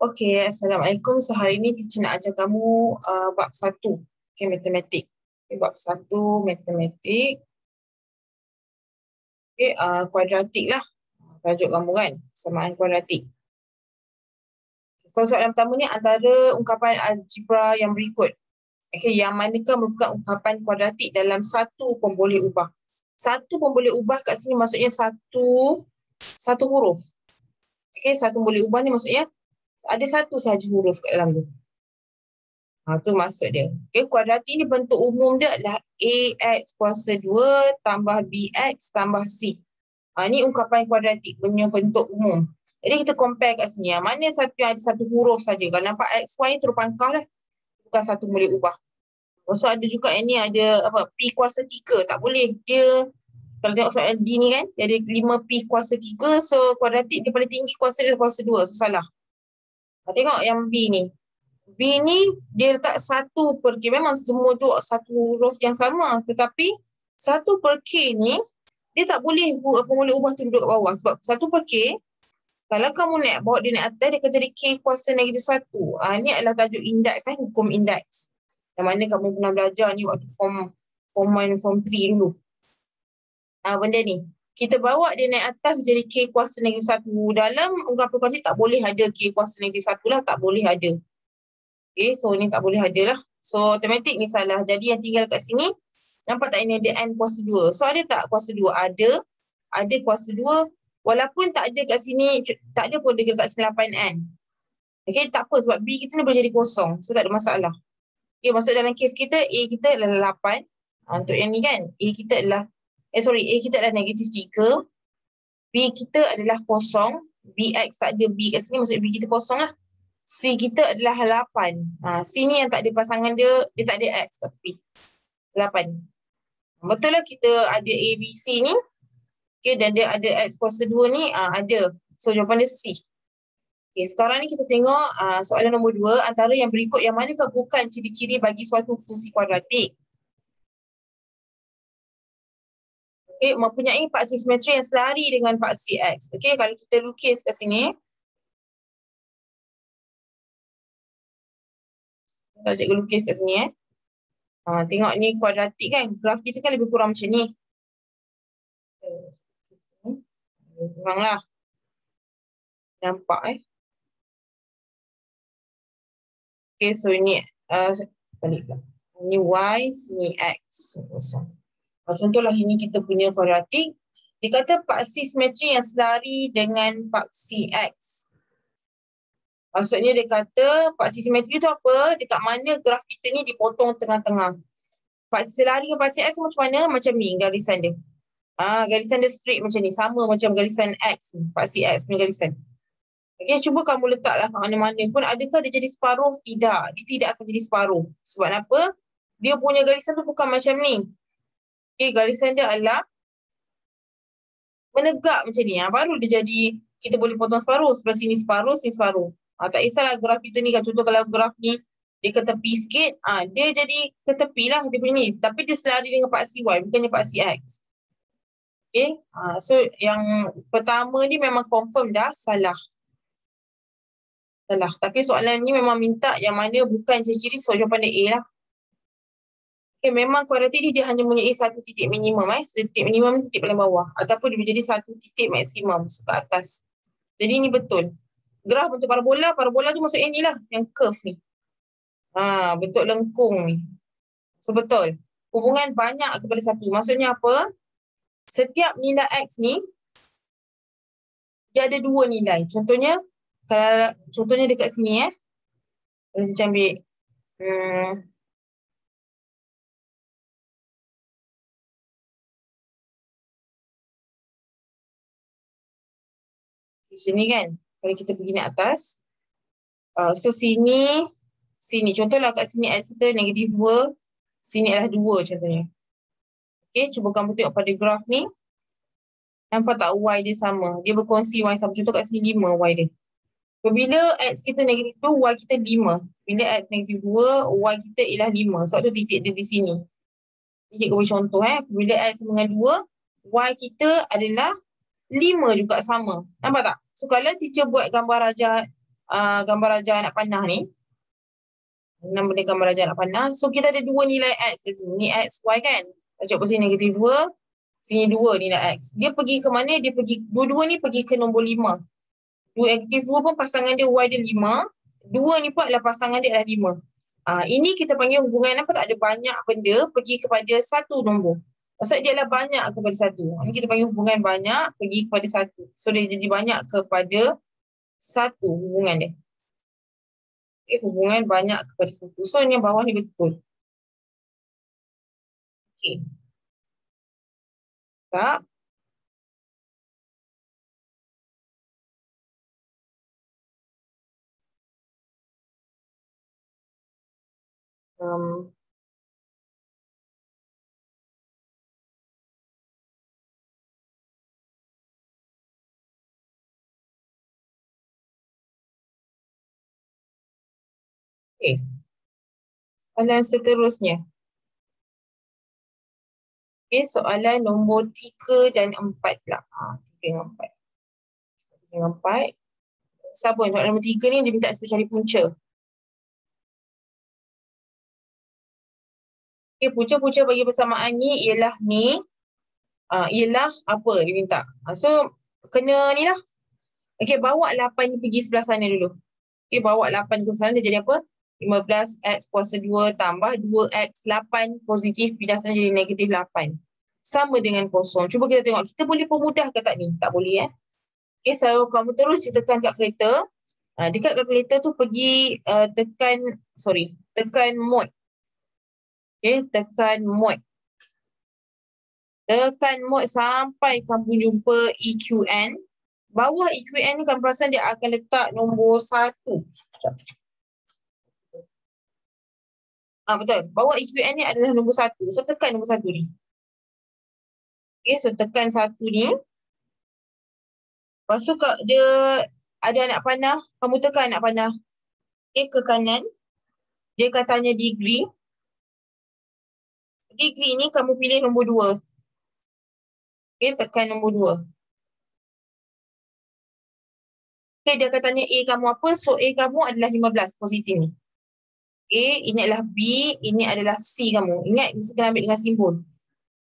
Okey, Assalamualaikum. So hari ni teacher nak ajar kamu bab 1, okay, matematik. Okay, bab 1 matematik. Okay, kuadratik lah. Tajuk kamu kan, persamaan kuadratik. So soalan pertama ni antara ungkapan algebra yang berikut. Okay, yang manakah merupakan ungkapan kuadratik dalam satu pun boleh ubah. Satu pun boleh ubah kat sini maksudnya satu huruf. Okay, satu boleh ubah ni maksudnya ada satu sahaja huruf kat dalam tu. Tu maksud dia. Okay, kuadratik ni bentuk umum dia adalah AX kuasa 2 tambah BX tambah C. Ni ungkapan kuadratik punya bentuk umum. Jadi kita compare kat sini. Mana satu yang ada satu huruf saja. Kalau nampak XY ni terus pangkah lah. Bukan satu boleh ubah. So ada juga yang ni ada apa P kuasa 3. Tak boleh. Dia kalau tengok soalan D ni kan. Dia ada 5P kuasa 3. So kuadratik dia paling tinggi kuasa dia kuasa 2. So salah. Tengok yang B ni. B ni dia letak 1/K. Memang semua tu satu huruf yang sama. Tetapi 1/K ni dia tak boleh ubah tu duduk kat bawah. Sebab 1/K kalau kamu bawa dia naik atas dia akan jadi K kuasa -1. Ni adalah tajuk indeks, hukum indeks. Yang mana kamu pernah belajar ni waktu form 1, form 3 dulu. Benda ni. Kita bawa dia naik atas jadi K kuasa -1. Dalam ungkapan kuadratik tak boleh ada K kuasa -1 lah. Tak boleh ada. Okay, so ni tak boleh ada lah. So automatik ni salah. Jadi yang tinggal kat sini, nampak tak ini ada N kuasa 2. So ada tak kuasa 2? Ada kuasa 2. Walaupun tak ada kat sini, tak ada pun dia letak 8N. Okay, tak apa sebab B kita ni boleh jadi kosong. So tak ada masalah. Okay, maksud dalam kes kita, A kita adalah 8. Untuk yang ni kan, A kita adalah -3. B kita adalah kosong. BX tak ada B kat sini, maksud B kita kosong lah. C kita adalah 8. C ni yang tak ada pasangan dia tak ada X kat tepi. 8. Betul lah kita ada A, B, C ni. Okay, dan dia ada X kuasa 2 ni, ada. So jawapan dia C. Okay, sekarang ni kita tengok soalan nombor 2. Antara yang berikut yang manakah bukan ciri-ciri bagi suatu fungsi kuadratik? Okay, mempunyai paksi simetri yang selari dengan paksi X. Okay, kalau kita lukis kat sini. Kalau cikgu lukis kat sini tengok ni kuadratik kan. Graf kita kan lebih kurang macam ni. Kuranglah. Nampak Okay, so ini balik pula. Ini Y, sini X. Contohlah ini kita punya kuadratik. Dia kata paksi simetri yang selari dengan paksi X. Maksudnya dia kata paksi simetri tu apa? Dekat mana graf kita ni dipotong tengah-tengah. Paksi selari dengan paksi X macam mana? Macam ni garisan dia. Garisan dia straight macam ni. Sama macam garisan X ni. Paksi X punya garisan. Okay, cuba kamu letaklah kat mana-mana pun. Adakah dia jadi separuh? Tidak. Dia tidak akan jadi separuh. Sebab apa? Dia punya garisan tu bukan macam ni. Okay, garisan dia adalah menegak macam ni. Baru dia jadi, kita boleh potong separuh. Sebelah sini separuh, sini separuh. Tak kisahlah graf kita ni kan. Contoh kalau graf ni dia ke tepi sikit, dia jadi ke tepi lah dia punya ni. Tapi dia selari dengan paksi Y, bukannya paksi X. Okay, so yang pertama ni memang confirm dah salah. Salah. Tapi soalan ni memang minta yang mana bukan ciri-ciri, so jawapan dia A lah. Okay, memang kuadratik ni dia hanya mempunyai satu titik minimum. Titik minimum ni titik paling bawah. Ataupun dia menjadi satu titik maksimum ke atas. Jadi ni betul. Graf bentuk parabola, parabola tu maksudnya ni lah, yang curve ni. Bentuk lengkung ni. So betul. Hubungan banyak kepada satu. Maksudnya apa? Setiap nilai X ni, dia ada dua nilai. Contohnya, kalau contohnya dekat sini Kalau kita ambil di sini kan, kalau kita pergi naik atas, so sini, contohlah kat sini X kita -2, sini adalah 2 contohnya. Okay, cuba kamu tengok pada graf ni, nampak tak Y dia sama, dia berkongsi Y sama. Contoh kat sini 5 Y dia. Apabila X kita -2, Y kita 5. Bila X -2, Y kita ialah 5. Sebab tu titik dia di sini. Ini cikgu beri contoh. Bila X dengan 2, Y kita adalah 5 juga sama. Nampak tak? So kalau teacher buat gambar rajah gambar raja anak panah ni. 6 benda gambar raja anak panah. So kita ada dua nilai X di sini. Ni X, Y kan. Tajuk posisi negatif 2. Sini 2 nilai X. Dia pergi ke mana? Dia pergi, dua-dua ni pergi ke nombor 5. Negatif 2 pun pasangan dia Y dia 5. 2 ni pun adalah pasangan dia adalah 5. Ini kita panggil hubungan apa? Tak ada banyak benda pergi kepada satu nombor. Maksud dia adalah banyak kepada satu. Ini kita panggil hubungan banyak pergi kepada satu. So dia jadi banyak kepada satu hubungan dia. Okay, hubungan banyak kepada satu. So yang bawah ni betul. Okay. Tak. Okay. Soalan seterusnya. Okay, soalan nombor 3 dan 4 pula. 3 dengan 4. 3 dengan 4. Siapa soalan nombor 3 ni dia minta saya cari punca. Okay, punca-punca bagi persamaan ni ialah ni. Ialah apa dia minta. So, kena ni lah. Okay, bawa 8 ni pergi sebelah sana dulu. Okay, bawa 8 ke sana dia jadi apa? 15x kuasa 2 tambah 2x 8 positif pindah sana jadi negatif 8. Sama dengan kosong. Cuba kita tengok. Kita boleh permudah ke tak ni? Tak boleh Okay, so kamu terus tekan kat kereta. Dekat kalkulator tu pergi tekan mode. Okay, tekan mode. Tekan mode sampai kamu jumpa EQN. Bawah EQN ni kamu perasan dia akan letak nombor 1. Betul. Bawah EQN ni adalah nombor 1. So tekan nombor 1 ni. Okay, so tekan 1 ni. Lepas tu dia ada anak panah. Kamu tekan anak panah. Okay, ke kanan. Dia akan tanya degree. Degree ni kamu pilih nombor 2. Okay, tekan nombor 2. Okay, dia akan tanya A kamu apa. So, A kamu adalah 15 positif ni. A, ini adalah B, ini adalah C kamu. Ingat, mesti kena ambil dengan simbol.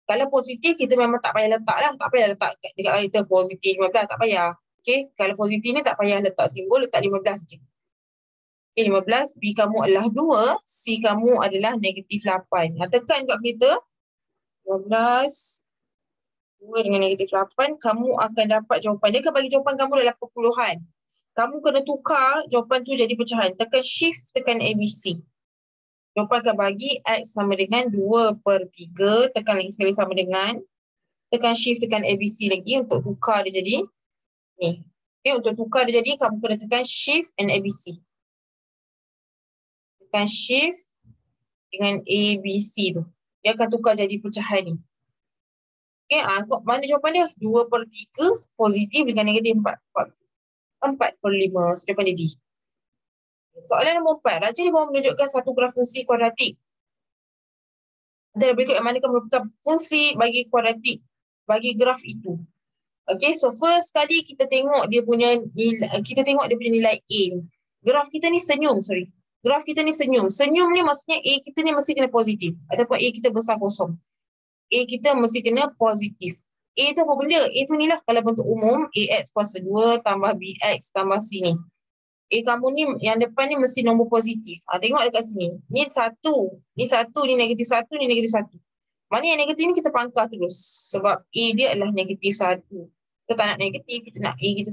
Kalau positif, kita memang tak payah letak lah. Tak payah letak dekat kita positif 15, tak payah. Okay, kalau positif ni tak payah letak simbol, letak 15 je. Okay, 15, B kamu adalah 2, C kamu adalah negatif 8. Tekan kat kita, 15, 2 dengan negatif 8, kamu akan dapat jawapan. Dia akan bagi jawapan kamu dalam perpuluhan. Kamu kena tukar jawapan tu jadi pecahan. Tekan shift, tekan ABC. Jawapan akan bagi X sama dengan 2/3. Tekan lagi sekali sama dengan. Tekan shift, tekan ABC lagi untuk tukar dia jadi ni. Okay, untuk tukar dia jadi, kamu kena tekan shift and ABC. Tekan shift dengan ABC tu. Dia akan tukar jadi pecahan ni. Okay, mana jawapan dia? 2/3 positif dengan negatif 4/5. So, jawapan dia D. Soalan nombor 4. Raja ni mahu menunjukkan satu graf fungsi kuadratik. Dan berikut yang manakah merupakan fungsi bagi kuadratik bagi graf itu. Okay, so first kali kita tengok dia punya nilai A ni. Graf kita ni senyum, Graf kita ni senyum. Senyum ni maksudnya A kita ni mesti kena positif. Ataupun A kita besar kosong. A kita mesti kena positif. A tu apa benda? A tu ni lah kalau bentuk umum. AX kuasa 2 tambah BX tambah C ni. A kamu ni yang depan ni mesti nombor positif. Tengok dekat sini. Ni 1. Ni 1, ni negatif 1, ni negatif 1. Mana yang negatif ni kita pangkah terus. Sebab A dia adalah negatif 1. Kita tak nak negatif, kita nak A kita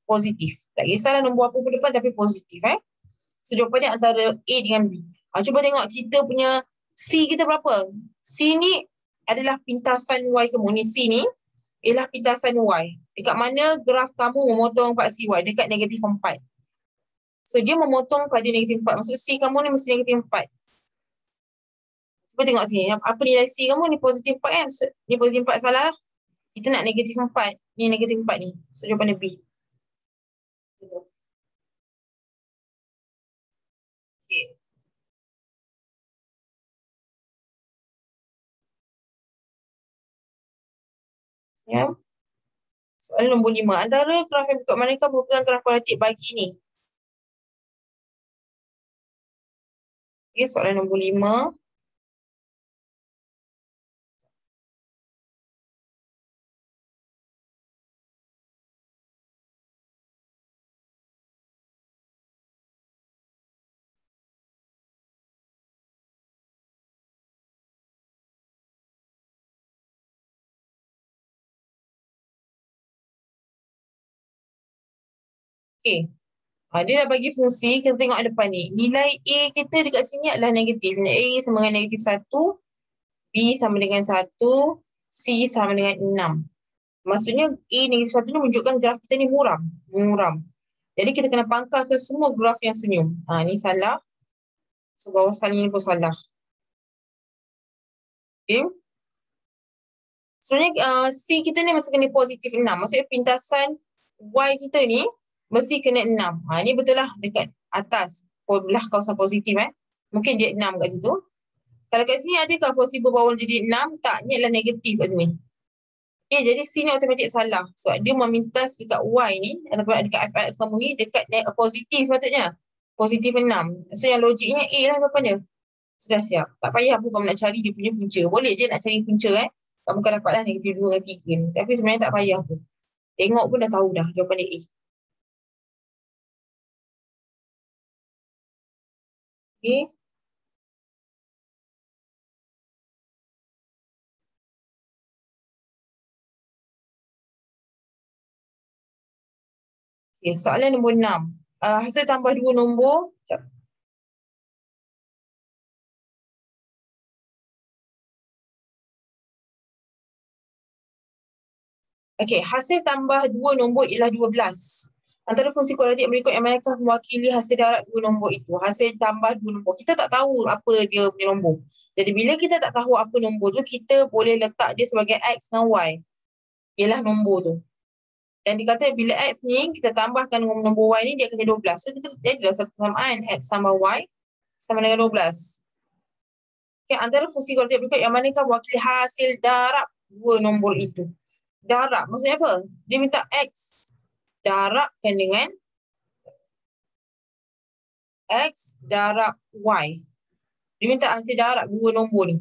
positif. Tak kisahlah nombor apa pun depan tapi positif. So jawapan dia antara A dengan B. Cuba tengok kita punya C kita berapa? C ni adalah pintasan Y kamu. Ni C ni ialah pintasan Y. Dekat mana graf kamu memotong 4 CY? Dekat negatif 4. So, dia memotong pada negatif 4. Maksud C kamu ni mesti negatif 4. Cuba tengok sini. Apa nilai C kamu ni positif 4 kan? So, ni positif 4 salah lah. Kita nak negatif 4. Ni negatif 4 ni. So, jawapan dia B. Okay. Ya. Soalan nombor 5. Antara graf yang berikut manakah merupakan graf kuadratik bagi ni? Okay, soalan nombor 5. Okay. Dia dah bagi fungsi, kita tengok depan ni. Nilai A kita dekat sini adalah negatif. Nilai A sama dengan negatif 1, B sama dengan 1, C sama dengan 6. Maksudnya A negatif 1 ni menunjukkan graf kita ni muram. Muram. Jadi kita kena pangkalkan semua graf yang senyum. Ni salah. So bawah salin ni pun salah. Okay. Sebenarnya C kita ni mesti kena positif 6. Maksudnya pintasan Y kita ni mesti kena 6. Ni betul lah dekat atas belah kawasan positif. Mungkin dia 6 kat situ. Kalau kat sini adakah possible bahawa jadi 6? Tak, ni adalah negatif kat sini. Okay, jadi C ni automatik salah. So dia memintas dekat Y ni ataupun dekat FX kamu ni dekat positif sepatutnya. Positif 6. So yang logiknya A lah jawapannya. Sudah siap. Tak payah pun kamu nak cari dia punya punca. Boleh je nak cari punca kamu kan dapatlah negatif 2 dan 3 ni. Tapi sebenarnya tak payah pun. Tengok pun dah tahu dah jawapan dia A. Okay. Okay, soalan nombor 6. Hasil tambah 2 nombor. Sekejap. Okey, hasil tambah 2 nombor ialah 12. Antara fungsi kuadratik berikut yang manakah mewakili hasil darab 2 nombor itu? Hasil tambah 2 nombor. Kita tak tahu apa dia punya nombor. Jadi bila kita tak tahu apa nombor tu, kita boleh letak dia sebagai X dengan Y. Ialah nombor tu. Dan dikata bila X ni, kita tambahkan dengan nombor Y ni, dia akan jadi 12. So kita jadilah satu samaan X sama Y sama dengan 12. Okay, antara fungsi kuadratik berikut yang manakah mewakili hasil darab 2 nombor itu? Darab maksudnya apa? Dia minta X darabkan dengan X darab Y. Dia minta hasil darab 2 nombor ni.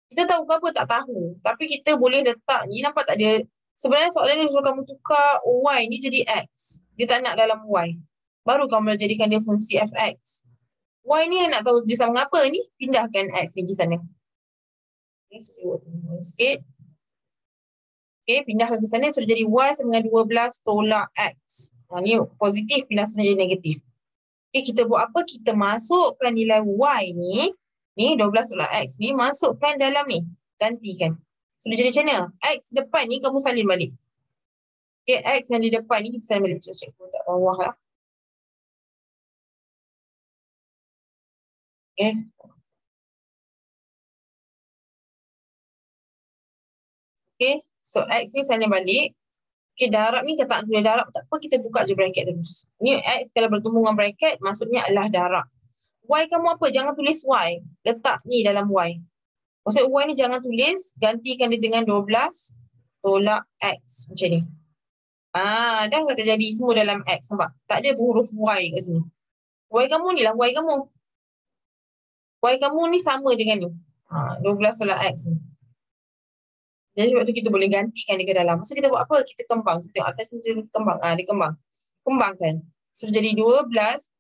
Kita tahu ke apa? Tak tahu. Tapi kita boleh letak ni, nampak tak dia? Sebenarnya soalan ni suruh kamu tukar Y ni jadi X. Dia tak nak dalam Y. Baru kamu jadikan dia fungsi fx. Y ni nak tahu dia sama apa ni? Pindahkan X ni di sana. Sikit. Okay, pindahkan ke sana, sudah jadi Y sama dengan 12 tolak X. Ni positif, pindah sana jadi negatif. Okay, kita buat apa? Kita masukkan nilai Y ni 12 tolak X ni, masukkan dalam ni. Gantikan. Sudah jadi macam mana? X depan ni kamu salin balik. Okay, X yang di depan ni kita salin balik. Cikgu tak bawah lah. Okay. Okay, so X ni salin balik. Okay, darab ni kita tak tulis darab, tak apa, kita buka je bracket terus. Ni X kalau bertemu dengan bracket, maksudnya adalah darab. Y kamu apa? Jangan tulis Y. Letak ni dalam Y. Maksud Y ni jangan tulis, gantikan dia dengan 12 tolak X. Macam ni. Dah tak jadi semua dalam X, nampak? Tak ada huruf Y kat sini. Y kamu ni lah, Y kamu. Y kamu ni sama dengan ni. 12 tolak X ni. Jadi sebab tu kita boleh gantikan dia ke dalam. Maksud kita buat apa? Kita kembang. Kita tengok atas ni dia kembang. Dia kembang. Kembangkan. So jadi 12.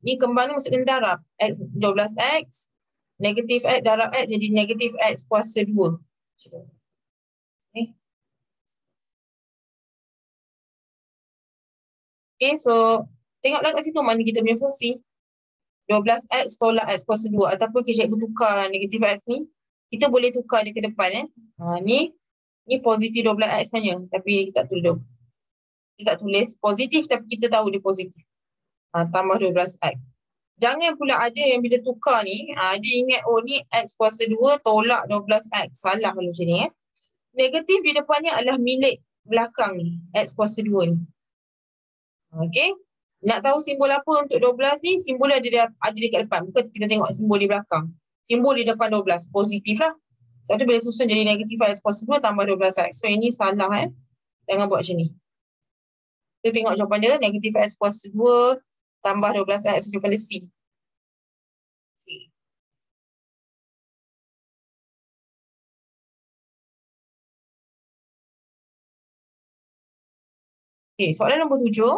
Ni kembang ni masukkan darab. X, 12X. Negatif X darab X jadi negatif X kuasa 2. Okay. Okay, so tengoklah kat situ mana kita punya fungsi. 12X tolak X kuasa 2. Ataupun cikgu tukar negatif X ni. Kita boleh tukar dia ke depan. Ni positif 12X sebenarnya. Tapi kita tak tulis. Kita tak tulis positif tapi kita tahu dia positif. Tambah 12X. Jangan pula ada yang bila tukar ni, dia ingat ni X kuasa 2 tolak 12X. Salah kalau macam ni. Negatif di depannya adalah milik belakang ni. X kuasa 2 ni. Okay. Nak tahu simbol apa untuk 12 ni? Simbol ada dekat depan. Bukan kita tengok simbol di belakang. Simbol di depan 12. Positif lah. Satu bila susun jadi negatif X kuasa 2 tambah 12X. So ini salah. Jangan buat macam ni. Kita tengok jawapan dia. Negatif X kuasa 2 tambah 12X. Jawapan dia C. Okey, soalan nombor 7.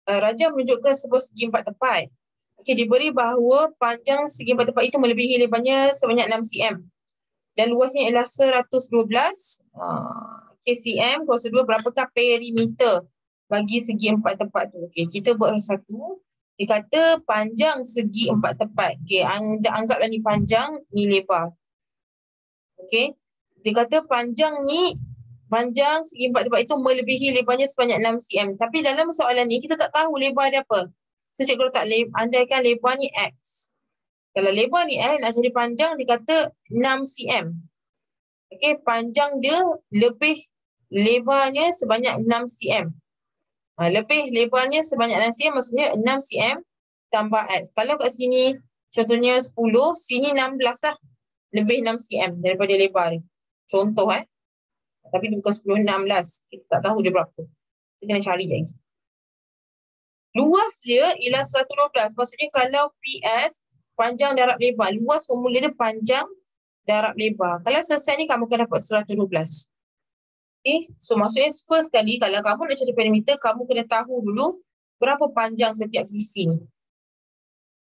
Raja menunjukkan sebuah segi empat tepat. Okey, diberi bahawa panjang segi empat tepat itu melebihi lebarnya sebanyak 6 cm. Dan luasnya ialah 112 cm kuasa 2. Berapakah perimeter bagi segi empat tepat tu? Okey, kita buat satu. Dia kata panjang segi empat tepat. Okey, anggaplah ni panjang, ni lebar. Okey. Dia kata panjang segi empat tepat itu melebihi lebarnya sebanyak 6 cm. Tapi dalam soalan ni kita tak tahu lebar dia apa. So cikgu letak andaikan lebar ni X. Kalau lebar ni X nak cari panjang dia kata 6 cm. Okey, panjang dia lebih lebarnya sebanyak 6 cm. Lebih lebarnya sebanyak 6 cm maksudnya 6 cm tambah X. Kalau kat sini contohnya 10, sini 16 lah. Lebih 6 cm daripada lebar ni. Contoh tapi bukan 10, 16. Kita tak tahu dia berapa. Kita kena cari lagi. Luas dia ialah 112. Maksudnya kalau PS, panjang darab lebar. Luas formula dia panjang darab lebar. Kalau selesai ni kamu akan dapat 112. Okay. So maksudnya first kali kalau kamu nak cari perimeter, kamu kena tahu dulu berapa panjang setiap sisi ni.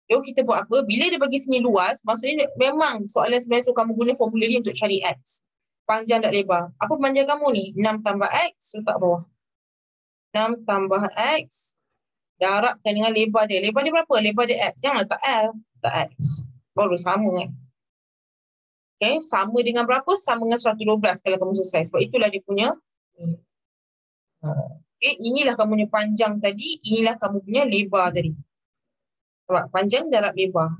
So kita buat apa? Bila dia bagi sini luas, maksudnya memang soalan sebenarnya so kamu guna formula ni untuk cari X. Panjang dan lebar. Apa panjang kamu ni? 6 tambah X, letak bawah. 6 tambah X, darabkan dengan lebar dia. Lebar dia berapa? Lebar dia X. Jangan letak L, letak X. Baru sama kan? Okay, sama dengan berapa? Sama dengan 112 kalau kamu selesai. Sebab itulah dia punya. Okay, inilah kamu punya panjang tadi, inilah kamu punya lebar tadi. Sebab panjang darab lebar.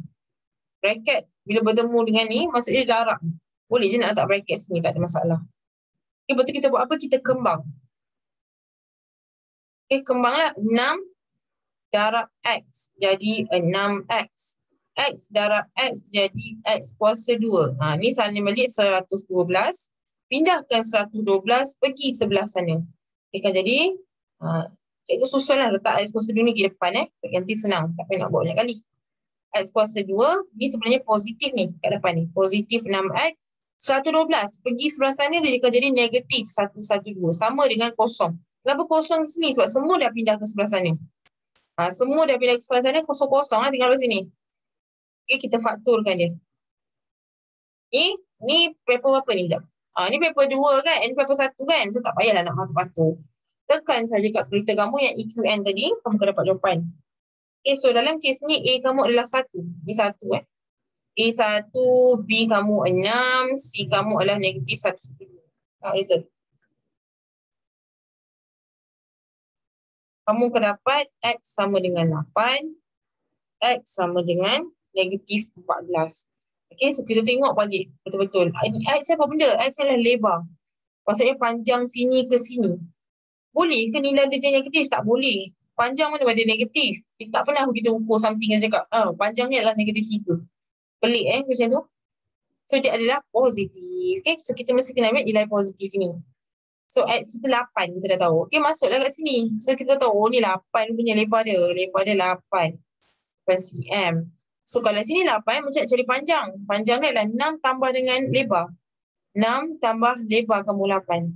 Bracket, bila bertemu dengan ni, maksudnya darab. Boleh je nak letak bracket sini, tak ada masalah. Okay, lepas tu kita buat apa? Kita kembang. Okay, kembanglah 6 darab X jadi 6X. X darab X jadi X kuasa 2. Ni salin balik 112. Pindahkan 112 pergi sebelah sana. Dia akan jadi, cikgu susun lah letak X kuasa 2 ni di depan. Nanti senang, tak payah nak buat banyak kali. X kuasa 2, ni sebenarnya positif ni kat depan ni. Positif 6X. 112 pergi sebelah sana dia akan jadi negatif 112. Sama dengan kosong. Kenapa kosong di sini? Sebab semua dah pindah ke sebelah sana. Semua dah pindah ke sebelah sana, kosong-kosong lah tinggal di sini. Okay, kita fakturkan dia. Ni paper apa ni sekejap? Ni paper 2 kan? Ni paper 1 kan? So tak payahlah nak patur-patur. Tekan saja kat kereta kamu yang EQN tadi, kamu akan dapat jawapan. Okay, so dalam kes ni A kamu adalah 1. Ni 1 A1, B kamu 6, C kamu adalah negatif 1. Itu. Kamu akan dapat X sama dengan 8, X sama dengan negatif 14. Okay, so kita tengok balik betul-betul. X apa benda? X adalah lebar. Maksudnya panjang sini ke sini. Boleh ke nilai dia negatif? Tak boleh. Panjang mana ada negatif? Tak pernah kita ukur something yang cakap, panjang ni adalah negatif 3. Pelik macam tu. So dia adalah positif. Okay, so kita mesti kena ambil nilai positif ni. So X kita 8, kita dah tahu. Okay, masuklah kat sini. So kita tahu, ni 8 punya lebar dia. Lebar dia 8 cm. So kalau sini 8, macam nak cari panjang. Panjang ni adalah 6 tambah dengan lebar. 6 tambah lebar kamu 8.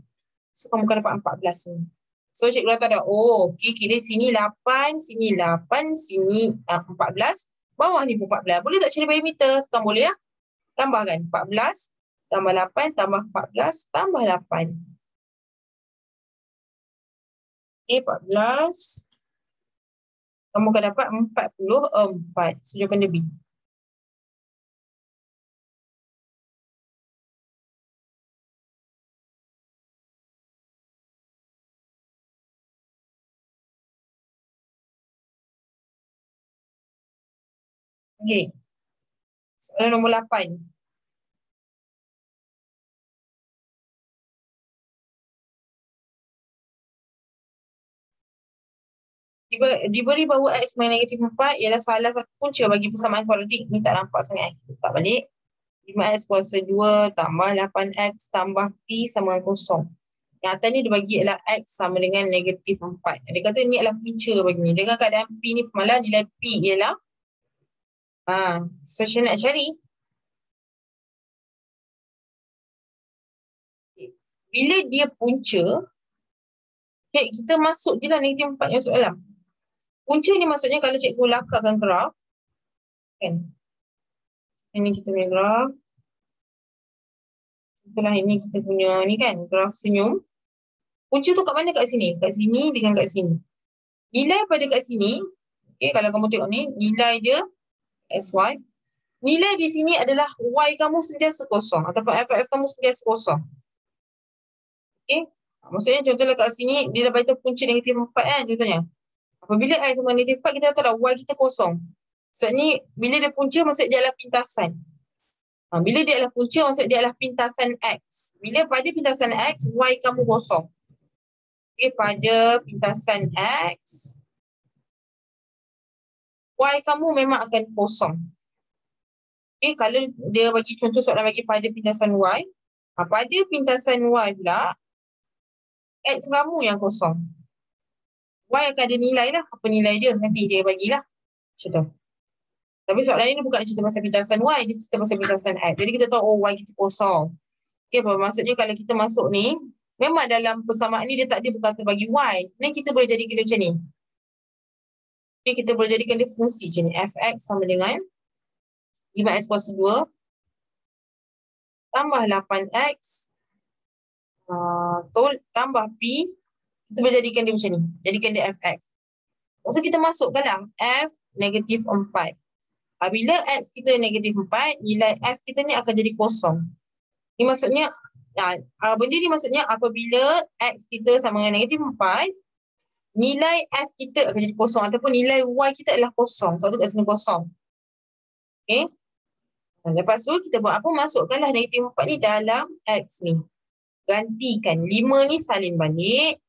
So kamu akan dapat 14 ni. So cikgu kata dah, okay, kira sini 8, sini 8, sini 14. Bawah ni pun 14. Boleh tak cari perimeter? Sekarang boleh lah. Tambahkan 14, tambah 8, tambah 14, tambah 8. Okay, 14. Kamu akan dapat 44. So jawapan dia B. Okay. Soalan nombor 8. Diberi bahawa X negatif 4 ialah salah satu punca bagi persamaan kuadratik. Ni tak nampak sangat. Kita tak balik. 5X kuasa 2 tambah 8X tambah P sama dengan kosong. Yang atas ni dia bagi ialah X sama dengan negatif 4. Dia kata ni adalah punca bagi ni. Dengan keadaan P ni malah nilai P ialah so saya nak cari Bila dia punca, okay, kita masuk je lah negatif 4 yang masuk dalam. Punca ni maksudnya kalau cikgu lakarkan graf, kan? Ini kita punya graf. Itulah ini kita punya ni kan, graf senyum. Punca tu kat mana? Kat sini. Kat sini dengan kat sini. Nilai pada kat sini, okay, kalau kamu tengok ni, nilai dia XY. Nilai di sini adalah Y kamu sentiasa kosong ataupun fx kamu sentiasa kosong. Okay. Maksudnya contohnya kat sini, dia dah beritahu punca negatif 4 kan contohnya. Apabila I sama negatif 4, kita tahu dah Y kita kosong. Sebab ni, bila dia punca, maksud dia adalah pintasan. Bila dia adalah punca, maksud dia adalah pintasan X. Bila pada pintasan X, Y kamu kosong. Okay, pada pintasan X, Y kamu memang akan kosong. Okay, kalau dia bagi contoh soalan bagi pada pintasan Y, pada pintasan Y pula, X kamu yang kosong. Y akan ada nilai lah. Apa nilai dia? Nanti dia bagilah. Macam tu. Tapi soalan ini bukan cerita pasal pintasan Y, dia cerita pasal pintasan X. Jadi kita tahu, oh Y kita kosong. Okay, apa? Maksudnya kalau kita masuk ni, memang dalam persamaan ni dia tak ada berkata bagi Y. Ni kita boleh jadikan dia macam ni. Okay, kita boleh jadikan dia fungsi macam ni. Fx sama dengan 5x kuasa 2 tambah 8x tambah P. Kita boleh jadikan dia macam ni. Jadikan dia Fx. Maksud kita masukkanlah F negatif 4. Bila X kita negatif 4, nilai F kita ni akan jadi kosong. Ini maksudnya, benda ni maksudnya apabila X kita sama dengan negatif 4, nilai F kita akan jadi kosong ataupun nilai Y kita adalah kosong. Sebab tu kat sini kosong. Okay. Lepas tu kita buat apa? Masukkanlah negatif 4 ni dalam X ni. Gantikan 5 ni salin balik.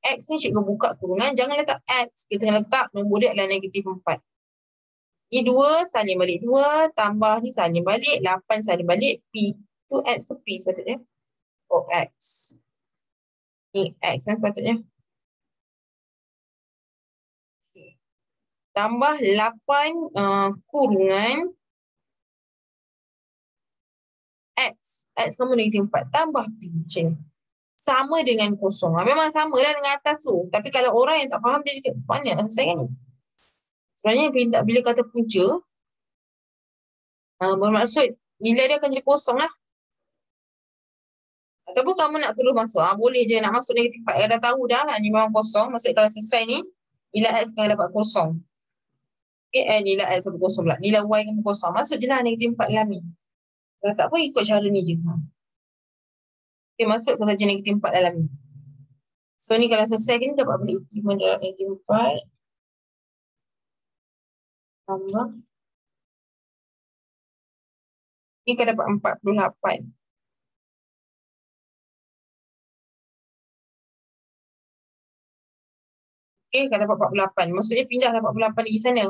X ni cikgu buka kurungan. Jangan letak X. Kita kena letak nombor dia adalah negatif 4. Ni 2 salin balik 2. Tambah ni salin balik. 8 salin balik. P. Tu X ke P sepatutnya? Oh, X. Ni X kan sepatutnya. Tambah 8 kurungan X. X kamu negatif 4. Tambah P. Macam ni. Sama dengan kosong. Memang sama lah dengan atas tu. Tapi kalau orang yang tak faham, dia cakap, mana nak selesaikan ni? Sebenarnya bila kata punca, bermaksud nilai dia akan jadi kosong lah. Ataupun kamu nak terus masuk, boleh je nak masuk negatif 4. Dah tahu dah, ni memang kosong. Maksud kalau selesai ni, nilai X akan dapat kosong. Okay, nilai X dapat kosong pula. Nilai Y akan kosong. Masuk je lah negatif 4 dalam ni. Kalau tak pun ikut cara ni je. Okay, masuk ke saja negatif 4 dalam ni. So ni kalau selesai ni dapat beli 5 dalam negatif 4. Tambah. Ni kan dapat 48. Okay, kan dapat 48. Maksudnya pindah 48 di sana.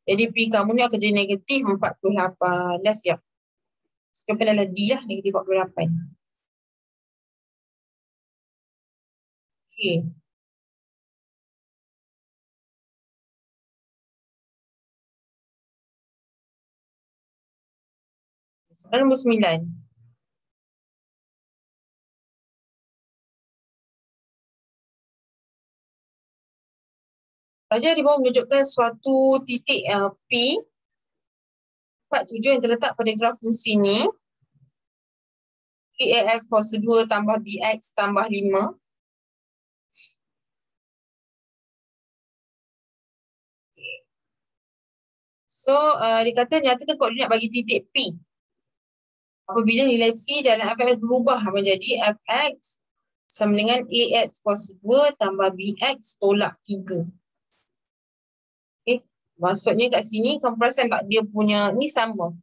Jadi P kamu ni akan jadi negatif 48. Dah siap. Sekarang adalah D lah, negatif 48. Okay. Soalan nombor 9. Pelajar di bawah menunjukkan suatu titik P, tempat tujuan yang terletak pada graf fungsi ni. AX kuasa 2 tambah BX tambah 5. So, dia kata nyatakan koordinat bagi titik P. Apabila nilai C dalam fx berubah menjadi fx sama dengan AX kuasa 2 tambah BX tolak 3. Okay. Maksudnya kat sini, kamu perasan tak dia punya, ni sama.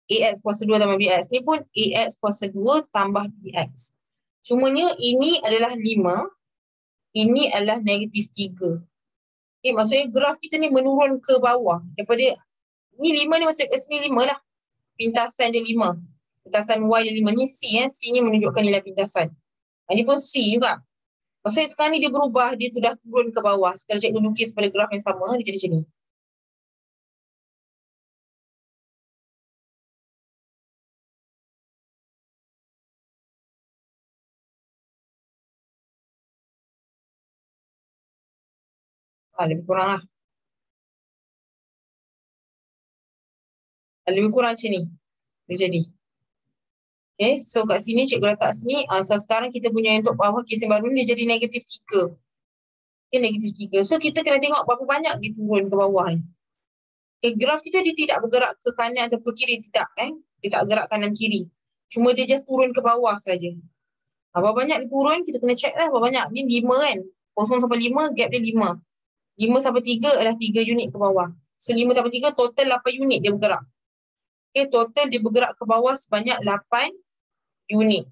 AX kuasa 2 tambah BX. Ni pun AX kuasa 2 tambah BX. Cumanya ini adalah 5. Ini adalah negatif 3. Okay, maksudnya graf kita ni menurun ke bawah. Daripada, ni 5 ni maksudnya kat sini 5 lah. Pintasan dia 5. Pintasan Y dia 5. Ni C. C ni menunjukkan nilai pintasan. Ini pun C juga. Maksudnya sekarang ni dia berubah. Dia tu dah turun ke bawah. Sekarang cikgu lukis pada graf yang sama. Dia jadi macam ni. Lebih kurang lah. Lebih kurang macam ni. Dia jadi. Okay, so kat sini cikgu letak sini. So sekarang kita punya untuk bawah kes yang baru ni dia jadi -3. Okay, -3. So kita kena tengok berapa banyak dia turun ke bawah ni. Okay, graf kita dia tidak bergerak ke kanan atau ke kiri. Tidak. Dia tak gerak kanan kiri. Cuma dia just turun ke bawah saja. Berapa banyak dia turun, kita kena check lah berapa banyak. Ni 5 kan. 0 sampai 5, gap dia 5. 5 sampai 3 adalah 3 unit ke bawah. So 5 sampai 3, total 8 unit dia bergerak. Okay, total dia bergerak ke bawah sebanyak 8 unit.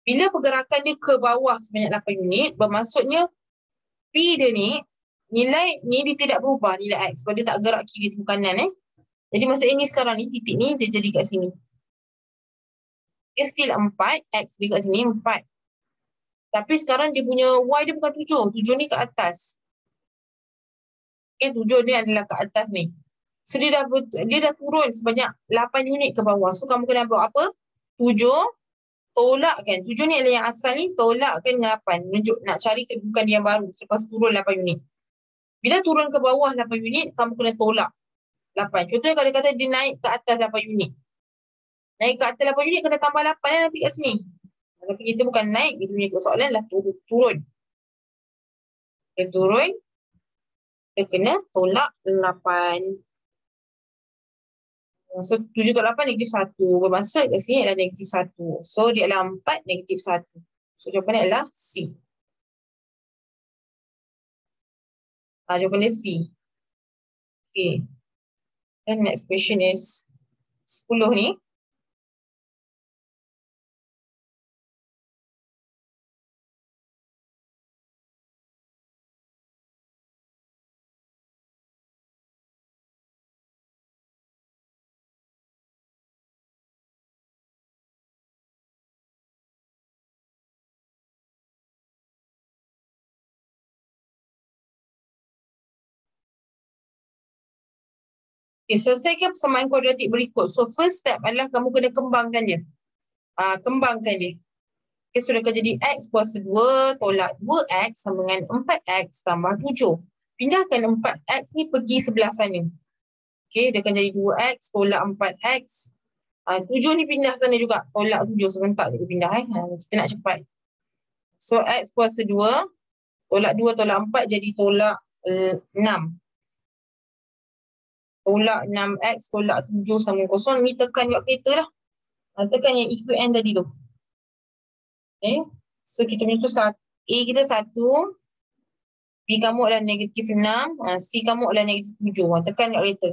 Bila pergerakan dia ke bawah sebanyak 8 unit, bermaksudnya P dia ni, nilai ni dia tidak berubah, nilai X. Sebab dia tak gerak kiri ke kanan. Jadi maksudnya ni sekarang ni, titik ni dia jadi kat sini. Dia still 4, X dia kat sini 4. Tapi sekarang dia punya Y dia bukan 7. 7 ni ke atas. Okay, 7 ni adalah ke atas ni. So dia dah turun sebanyak 8 unit ke bawah. So kamu kena buat apa? 7 tolakkan. 7 ni adalah yang asal ni, tolakkan dengan 8. Menunjuk nak cari kedudukan dia yang baru selepas turun 8 unit. Bila turun ke bawah 8 unit, kamu kena tolak 8. Contohnya kalau kata dia naik ke atas 8 unit. Naik ke atas 8 unit kena tambah 8 nanti kat sini. Tapi kita bukan naik, kita punya soalan lah turun. Dia turun, dia kena tolak 8. So 7 tolak 8 -1. Bermaksud kat sini adalah -1. So dia adalah 4 -1. So jawapan adalah C. Jawapan dia C. Okay. And next question is 10 ni. Okay, selesaikan persamaan kuadratik berikut. So first step adalah kamu kena kembangkan dia. Kembangkan dia. Okay, so dia akan jadi X kuasa 2 tolak 2X sama dengan 4X tambah 7. Pindahkan 4X ni pergi sebelah sana. Okay, dia akan jadi 2X tolak 4X. 7 ni pindah sana juga. Tolak 7 sebentar dia pindah. Kita nak cepat. So X kuasa 2 tolak 2 tolak 4 jadi tolak 6. Tolak 6X tolak 7 sama 0. Ni tekan kat kereta lah. Tekan yang equivalent tadi tu. Okay. So kita punya tu A kita 1. B kamu adalah -6. C kamu adalah -7. Tekan kat kereta.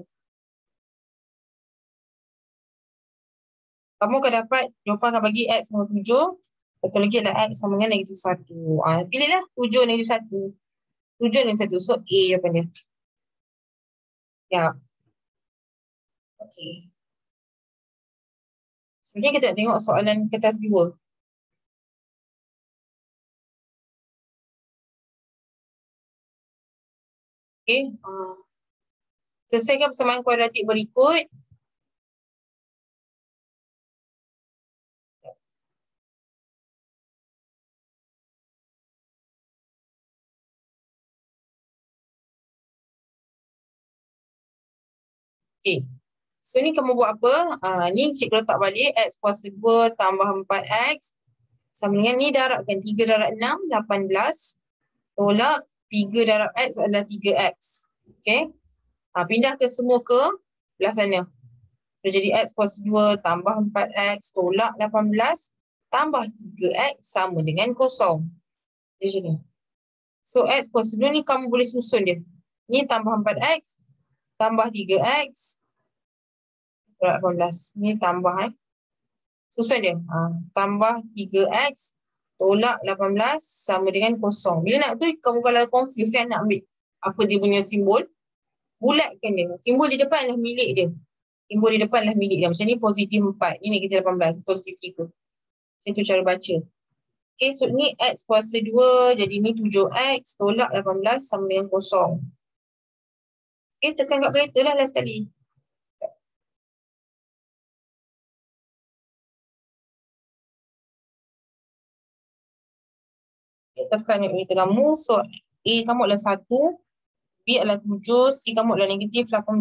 Kamu akan dapat jawapan akan bagi X sama 7. Satu lagi adalah X sama dengan -1. Pilihlah 7 -1. 7 -1. So A jawapan dia. Ya. Okay. Sebenarnya kita nak tengok soalan kertas 2. Okay. Selesaikan persamaan kuadratik berikut. Okay. So ni kamu buat apa? Ni cikgu letak balik. X kuasa 2 tambah 4X. Sama dengan ni darabkan 3 darab 6, 18. Tolak 3 darab X adalah 3X. Okay. Pindah ke semua ke belah sana. So jadi X kuasa 2 tambah 4X tolak 18 tambah 3X sama dengan 0. Jadi ni. So X kuasa 2 ni kamu boleh susun dia. Ni tambah 4X tambah 3X. 18. Ni tambah susun dia. Tambah 3X tolak 18 sama dengan 0. Bila nak tu kamu kalau confuse kan nak ambil apa dia punya simbol. Bulatkan dia. Simbol di depan adalah milik dia. Simbol di depan adalah milik dia. Macam ni positif 4. Ini negatif 18. Positif 3. Itu cara baca. Okay, so ni X kuasa 2. Jadi ni 7X tolak 18 sama dengan 0. Okay, tekan kat kereta lah last sekali. Tekan kat kereta kamu. So A kamu adalah 1, B adalah 7, C kamu adalah negatif 18.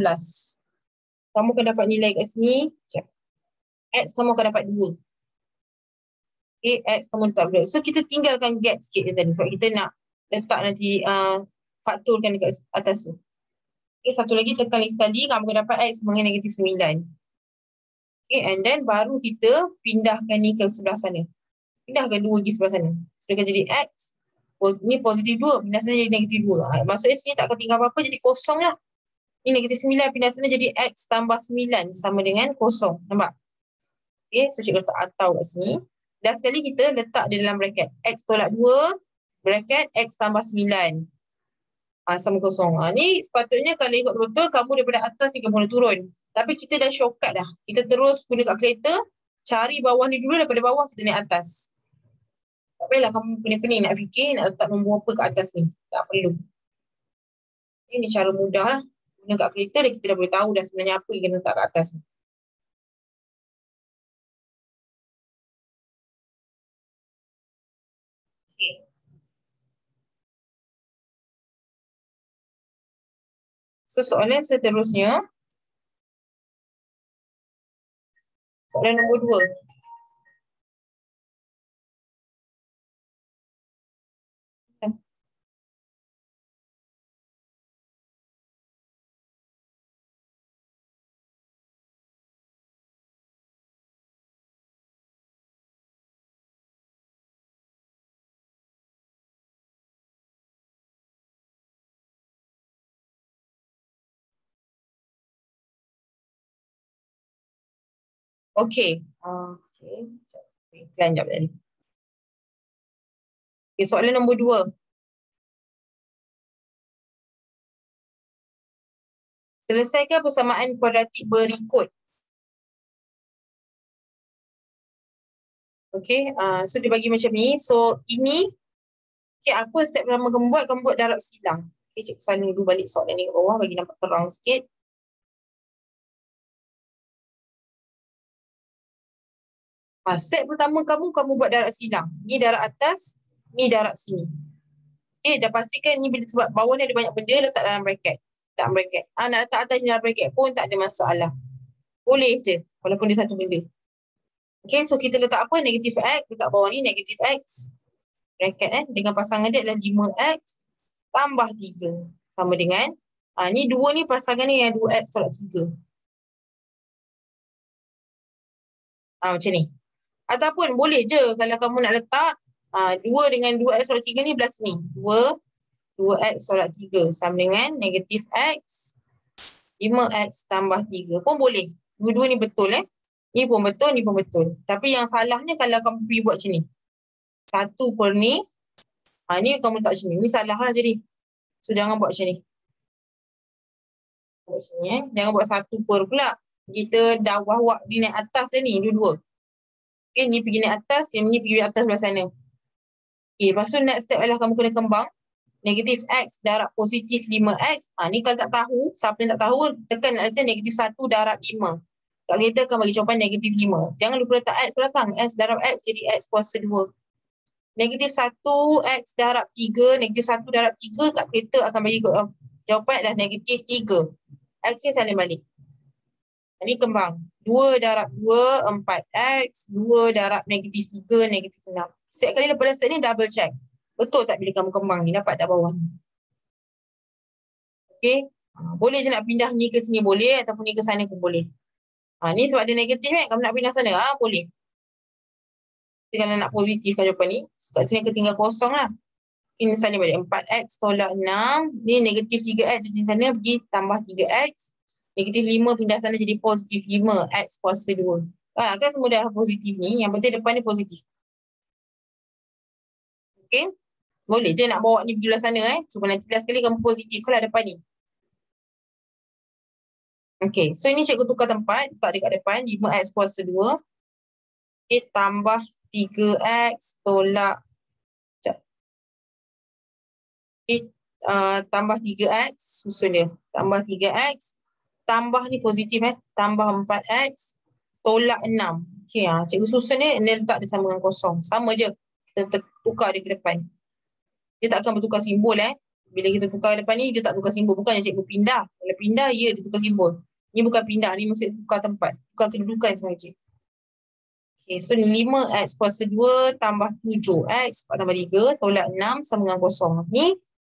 Kamu akan dapat nilai kat sini. X kamu akan dapat 2. Okay, X kamu letak berapa. So, kita tinggalkan gap sikit je tadi. Sebab kita nak letak nanti faktorkan dekat atas tu. Okay, satu lagi tekan lagi sekali. Kamu akan dapat X mengenai negatif 9. Okay, and then baru kita pindahkan ni ke sebelah sana. Pindahkan 2 lagi sebelah sana. So, dia akan jadi X. Ni positif 2. Pindah sana jadi negatif 2. Maksudnya sini tak akan tinggal apa-apa. Jadi kosong lah. Ni negatif 9. Pindah sana jadi X tambah 9. Sama dengan kosong. Nampak? Okay, so cikgu letak atau kat sini. Dan sekali kita letak di dalam bracket. X tolak 2, bracket X tambah 9. Sama kosong. Ni sepatutnya kalau ikut betul, kamu daripada atas ni kamu boleh turun. Tapi kita dah shortcut dah. Kita terus guna calculator, cari bawah ni dulu, daripada bawah kita naik atas. Tak payahlah kamu pening-pening nak fikir, nak letak nombor apa kat atas ni. Tak perlu. Ini cara mudah lah. Guna calculator, kita dah boleh tahu dah sebenarnya apa yang kena letak kat atas ni. So, soalan seterusnya. Soalan nombor 2. Okey. Okey. Iklan sekejap tadi. Okay, soalan nombor 2. Selesaikan persamaan kuadratik berikut. Okey, so dia bagi macam ni. So, ini, okay, apa step pertama kamu buat darab silang. Okay, cikgu salin dulu balik soalan ni ke bawah bagi nampak terang sikit. Step pertama kamu buat darab silang. Ni darab atas, ni darab sini. Okay, dah pastikan ni sebab bawah ni ada banyak benda, letak dalam bracket. Dalam bracket. Nak letak atas ni dalam bracket pun tak ada masalah. Boleh je, walaupun dia satu benda. Okay, so kita letak apa? Negatif X, letak bawah ni negatif X. Bracket dengan pasangan dia adalah 5X tambah 3. Sama dengan, ni 2 ni pasangan ni yang 2X tolak 3. Macam ni. Ataupun boleh je kalau kamu nak letak 2 dengan 2X tolak 3 ni belas ni. 2X tolak 3 sama dengan negatif X 5X tambah 3 pun boleh. Dua-dua ni betul Ni pun betul, ni pun betul. Tapi yang salahnya kalau kamu pergi buat macam ni. 1 per ni. Ni kamu letak macam ni. Ni salah lah jadi. So jangan buat macam ni. Buat macam ni Jangan buat 1 per pula. Kita dah wah-wah di naik atas je ni. Dua-dua. Okay, ni pergi naik atas, yang ni pergi atas belah sana. Okay, lepas tu next step adalah kamu kena kembang. Negatif X darab positif 5X. Ni kalau tak tahu, siapa yang tak tahu, tekan letak negatif 1 darab 5. Kalkulator akan bagi jawapan negatif 5. Jangan lupa letak X belakang. X darab X jadi X kuasa 2. Negatif 1 X darab 3. Negatif 1 darab 3. Kalkulator akan bagi jawapan adalah negatif 3. X ni salin balik. Ini kembang. 2 darab 2, 4X. 2 darab negatif 3, negatif 6. Setiap kali lepas set ni double check. Betul tak bila kamu kembang ni? Dapat tak bawah ni? Okay. Boleh je nak pindah ni ke sini boleh. Ataupun ni ke sana pun boleh. Ni sebab dia negatif kamu nak pindah sana. Boleh. Kalau nak positifkan jawapan ni. So, kat sini akan tinggal kosong lah. Ini sana balik. 4X tolak 6. Ni negatif 3X jadi sana pergi tambah 3X. Negatif 5 pindah sana jadi positif 5. X kuasa 2. Kan semua dah positif ni. Yang penting depan ni positif. Okay. Boleh je nak bawa ni pergi belah sana. Cuba nanti last sekali kamu positif lah depan ni. Okay. So ini cikgu tukar tempat. Tak dekat depan. 5X kuasa 2. Okay. Tambah 3X tolak. Okay. Tambah 3X. Susun dia. Tambah 3X. Tambah ni positif tambah 4X tolak 6. Okay, cikgu susun dia letak dia sama dengan kosong. Sama je. Kita tukar dia ke depan. Dia tak akan bertukar simbol Bila kita tukar depan ni, dia tak tukar simbol. Bukannya cikgu pindah. Kalau pindah, ya dia tukar simbol. Ni bukan pindah, ni maksud tukar tempat. Tukar kedudukan sahaja. Okay, so 5x kuasa 2 tambah 7x tambah 3 tolak 6 sama dengan kosong. Ni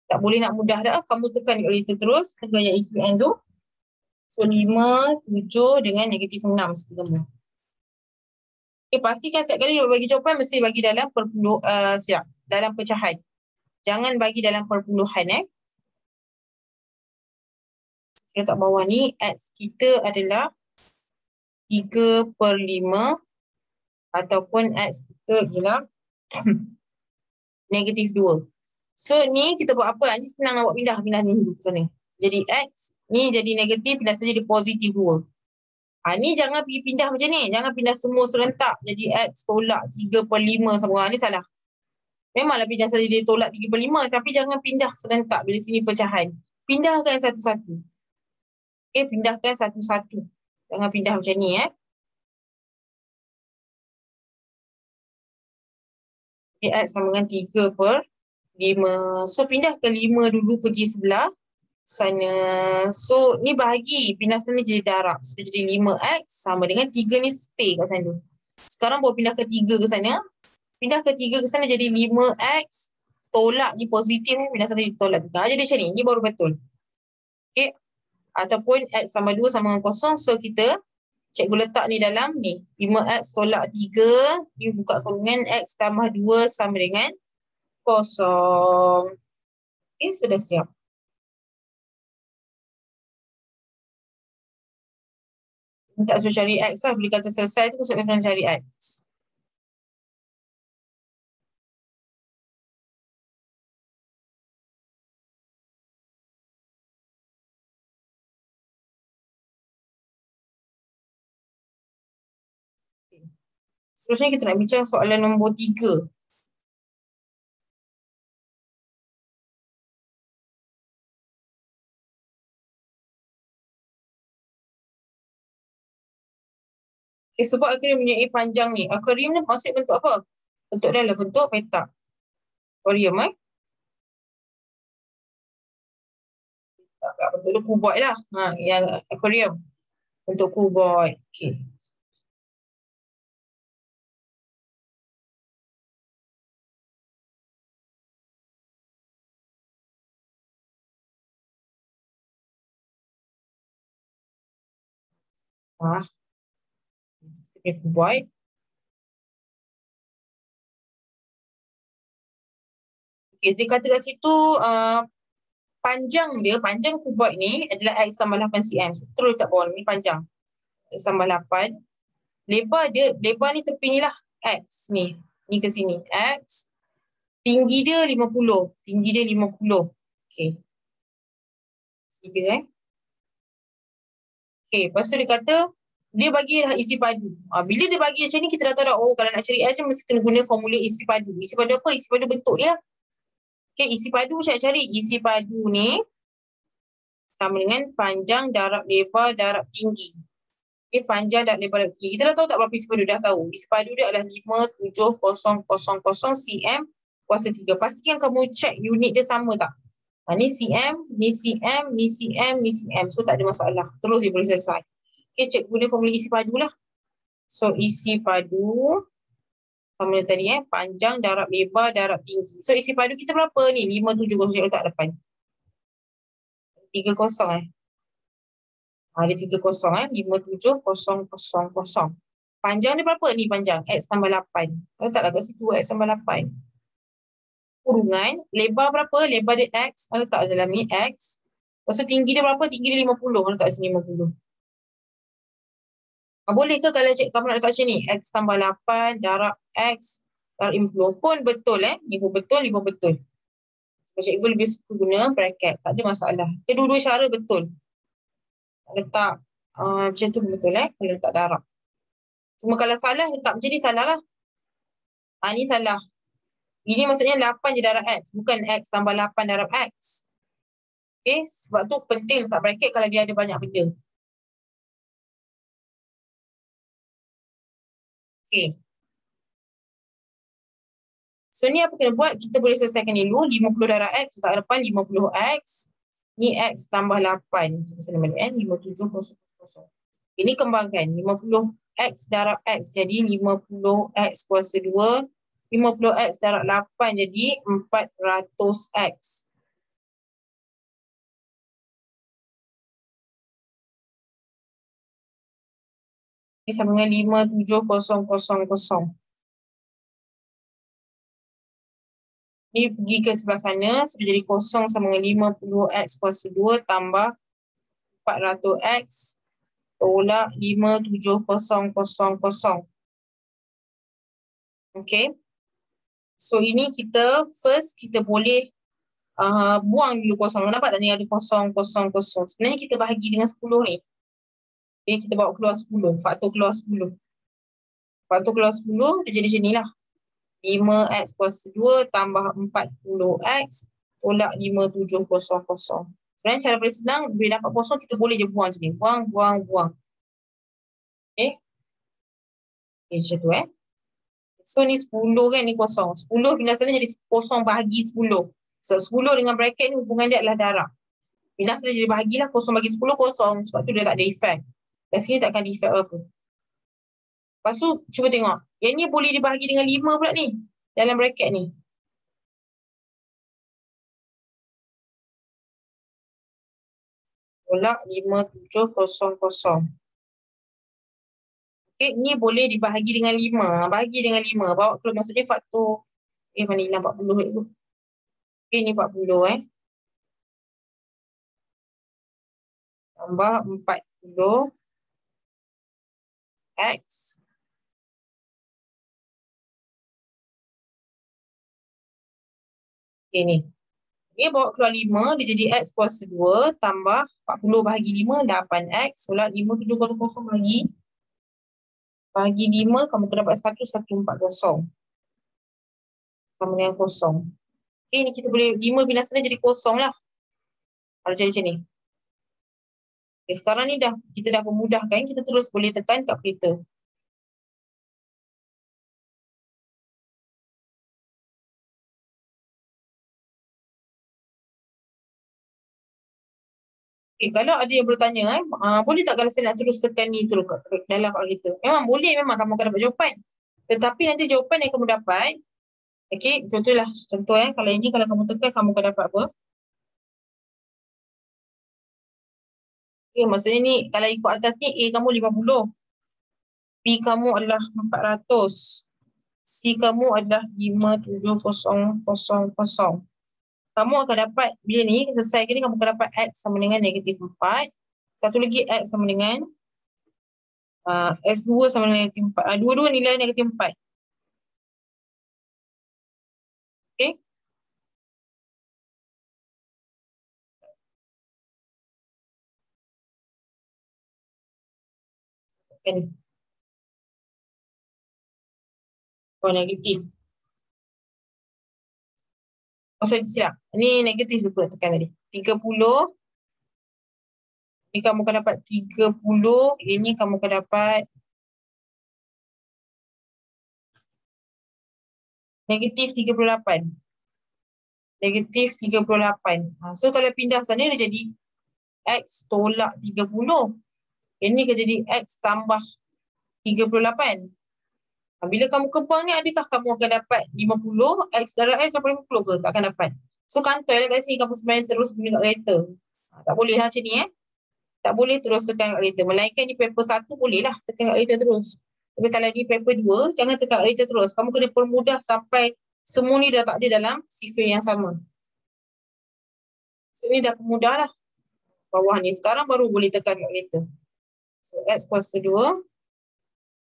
tak boleh nak mudah dah. Kamu tekan kalkulator terus. Tekan yang EQN tu. So 5, 7 dengan negatif 6 sebenarnya. Okay, pastikan setiap kali bagi jawapan mesti bagi dalam dalam pecahan. Jangan bagi dalam perpuluhan. Saya letak bawah ni, X kita adalah 3/5 ataupun X kita ialah negatif 2. So ni kita buat apa? Ni senang nak buat pindah ni dulu ke sana. Jadi X ni jadi negatif, pindah saja di positif 2. Ni jangan pergi pindah macam ni. Jangan pindah semua serentak. Jadi X tolak 3/5 sama. Ni salah. Memanglah pindah saja dia tolak 3/5. Tapi jangan pindah serentak bila sini pecahan. Pindahkan satu-satu. Okay, pindahkan satu-satu. Jangan pindah macam ni. Okay, X sama dengan 3/5. So pindah ke 5 dulu pergi sebelah sana. So ni bahagi. Pindah sana jadi darab. So jadi 5x sama dengan 3 ni stay kat sana. Sekarang bawa pindah ke 3 ke sana. Pindah ke 3 ke sana jadi 5x. Tolak ni positif. Pindah sana jadi tolak 3. Jadi macam ni. Ni baru betul. Okay. Ataupun x sama 2 sama dengan kosong. So kita cikgu letak ni dalam ni. 5x tolak 3. Ni buka kurungan x tambah 2 sama dengan kosong. Okay, sudah siap. Tak suruh cari X lah. Bila kata selesai tu, maksudnya kena cari X. Seterusnya kita nak bincang soalan nombor 3. Sebab akuarium mempunyai panjang ni. Akuarium ni maksud bentuk apa? Bentuk dia adalah bentuk petak. Akuarium bentuk tu kuboid lah. Yang akuarium. Bentuk kuboid. Okay. Kita kuboid. Okay, dia kata kat situ panjang kuboid ni adalah X tambah 8 cm. Terus letak bawah ni panjang. X tambah 8. Lebar ni tepi ni lah. X ni. Ni ke sini. X. Tinggi dia 50. Okay. Tiga Okay. Lepas tu dia kata, dia bagi dah isi padu. Bila dia bagi macam ni, kita dah tahu dah, kalau nak cari X, mesti kena guna formula isi padu. Isi padu apa? Isi padu bentuk ni lah. Okay. Isi padu saya cari. Isi padu ni sama dengan panjang darab lebar darab tinggi. Okay, panjang darab lebar darab tinggi. Kita dah tahu tak berapa isi padu? Dah tahu. Isi padu dia adalah 57000 cm kuasa 3. Pastikan kamu check unit dia sama tak? Ni cm, ni cm, ni cm, ni cm. So tak ada masalah. Terus dia boleh selesai. Okay, cek guna formula isi padu lah. So isi padu sama dengan tadi panjang darab lebar darab tinggi. So isi padu kita berapa ni? 570 letak depan. 30 ada 30 57000. Panjang ni berapa ni panjang? X tambah 8. Letaklah kat situ X tambah 8. Kurungan, lebar berapa? Lebar dia X. Letak dalam ni X. Lepas tu tinggi dia berapa? Tinggi dia 50. Letak sini 50. Boleh ke kalau kamu nak letak macam ni? X tambah 8 darab X darab 50 pun betul Ni pun betul, ni pun betul. Cikgu lebih suka guna bracket. Tak ada masalah. Kedua-dua cara betul. Letak macam tu betul kalau letak darab. Cuma kalau salah, letak macam ni salah lah. Ni salah. Ini maksudnya 8 je darab X. Bukan X tambah 8 darab X. Okay, sebab tu penting letak bracket kalau dia ada banyak benda. Okay. So ni apa kena buat? Kita boleh selesaikan dulu. 50 darab X letak depan 50X. Ni X tambah 8. Saya balik 5700. Ini kembangkan 50X darab X jadi 50X kuasa 2. 50X darab 8 jadi 400X. Ini sama dengan 57000. Ni pergi ke sebelah sana, sudah jadi kosong sama dengan 50X kuasa 2 tambah 400X tolak 57000. Okay. So ini kita boleh buang dulu kosong. Nampak tak ni ada kosong, kosong, kosong. Sebenarnya kita bahagi dengan 10 ni. Okay, kita bawa keluar 10. Faktor keluar 10. Faktor keluar 10, dia jadi macam ni lah. 5X kuasa 2 tambah 40X tolak 5700. Sebenarnya cara paling senang, bila dapat kosong, kita boleh je buang macam ni. Buang, buang, buang. Okay. Okay, macam tu So ni 10 kan, ni kosong. 10 pindah sana jadi kosong bahagi 10. So 10 dengan bracket ni hubungan dia adalah darab. Pindah sana jadi bahagilah kosong bagi 10 kosong. Sebab tu dia tak ada efek. Kat sini takkan ada efek apa. Lepas tu cuba tengok. Yang ni boleh dibahagi dengan 5 pula ni. Dalam bracket ni. Tolak 5700. Okay, ni boleh dibahagi dengan 5. Bahagi dengan 5. Bawa keluar maksudnya faktor. Mana hilang 40 dulu. Okay, ni 40 Tambah 40 X. Okay, ni. Ni bawa keluar 5, dia jadi X kuasa 2 tambah 40 bahagi 5, 8X. Tolak 5700 bahagi 5, kamu akan dapat 1140. Sama dengan kosong. Okay, ni kita boleh 5 pindah sana jadi kosong lah. Kalau jadi macam ni. Okay, sekarang ni kita dah memudahkan, kita terus boleh tekan kalkulator. Okay, kalau ada yang bertanya, boleh tak kalau saya nak terus tekan ni terus dalam kalkulator? Memang boleh, memang kamu akan dapat jawapan. Tetapi nanti jawapan yang kamu dapat, okay, contoh kalau ini kalau kamu tekan, kamu akan dapat apa? Okay, maksudnya ni, kalau ikut atas ni, A kamu 50. B kamu adalah 400. C kamu adalah 57000. Kamu akan dapat, bila ni selesai ni, kamu akan dapat X sama dengan -4. Satu lagi X sama dengan S2 sama dengan -4. Dua-dua nilai -4. Okay. Okay. Oh, negatif. Oh, sorry, silap. Ini negatif lupa tekan tadi. 30. Ini kamu akan dapat 30. Ini kamu akan dapat negatif 38. Negatif 38. So, kalau pindah sana, dia jadi X tolak 30. Ini akan jadi X tambah 38. Bila kamu kembang ni, adakah kamu akan dapat 50? X darab X sampai 50 ke? Tak akan dapat. So, kantoi lah kat sini. Kamu sebenarnya terus guna kalkulator. Tak boleh lah macam ni Tak boleh terus tekan kalkulator. Melainkan ni paper 1 boleh lah tekan kalkulator terus. Tapi kalau ni paper 2, jangan tekan kalkulator terus. Kamu kena permudah sampai semua ni dah tak ada dalam sifar yang sama. So, ni dah permudah lah. Bawah ni. Sekarang baru boleh tekan kalkulator. So, X kuasa 2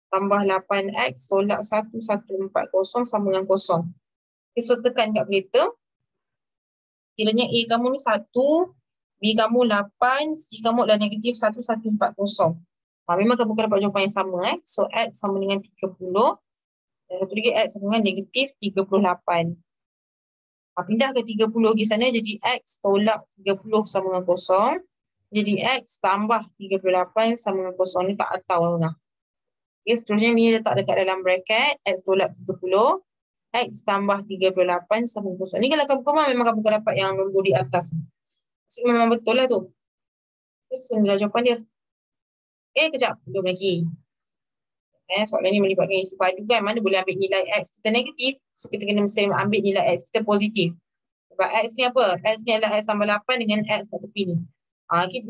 tambah 8X tolak 1140 sama dengan 0. Okay, so tekan kalkulator. Kiranya A kamu ni 1, B kamu 8, C kamu adalah negatif 1140. Memang kamu akan dapat jawapan yang sama. So X sama dengan 30. Dan satu lagi X sama dengan negatif 38. Pindah ke 30 di sana jadi X tolak 30 sama dengan 0. Jadi X tambah 38 sama dengan 0. Ni tak tahu tengah. Okay, seterusnya ni letak dekat dalam bracket X tolak 30. X tambah 38 sama kosong. Ni kalau kamu komar memang kamu akan dapat yang nombor di atas. Memang betul lah tu. So, inilah jawapan dia. Kejap. Belum lagi. Soalan ni melibatkan isi padu kan. Mana boleh ambil nilai X kita negatif. So, kita kena mesti ambil nilai X kita positif. Sebab X ni apa? X ni adalah X tambah 8 dengan X kat tepi ni.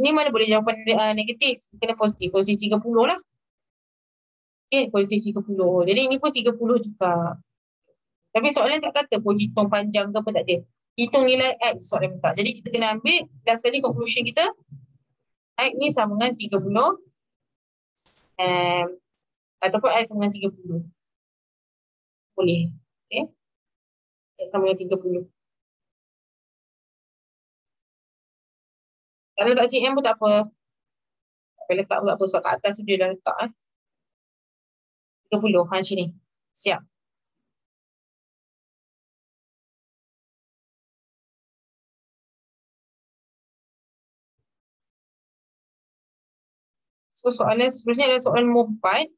Ni mana boleh jawapan negatif. Kita kena positif. Positif 30 lah. Positif 30. Jadi ini pun 30 juga. Tapi soalan tak kata pun hitung panjang ke apa, tak ada. Hitung nilai X soalan minta. Jadi kita kena ambil last kali conclusion kita. X ni sama dengan 30. Ataupun X sama dengan 30. Boleh. Okay. X sama dengan 30. Kalau tak CM pun tak apa. Tak payah letak pun tak apa. Sebab kat atas tu dia dah letak. 30. Macam ni. Siap. So soalan seterusnya adalah soalan nombor 4.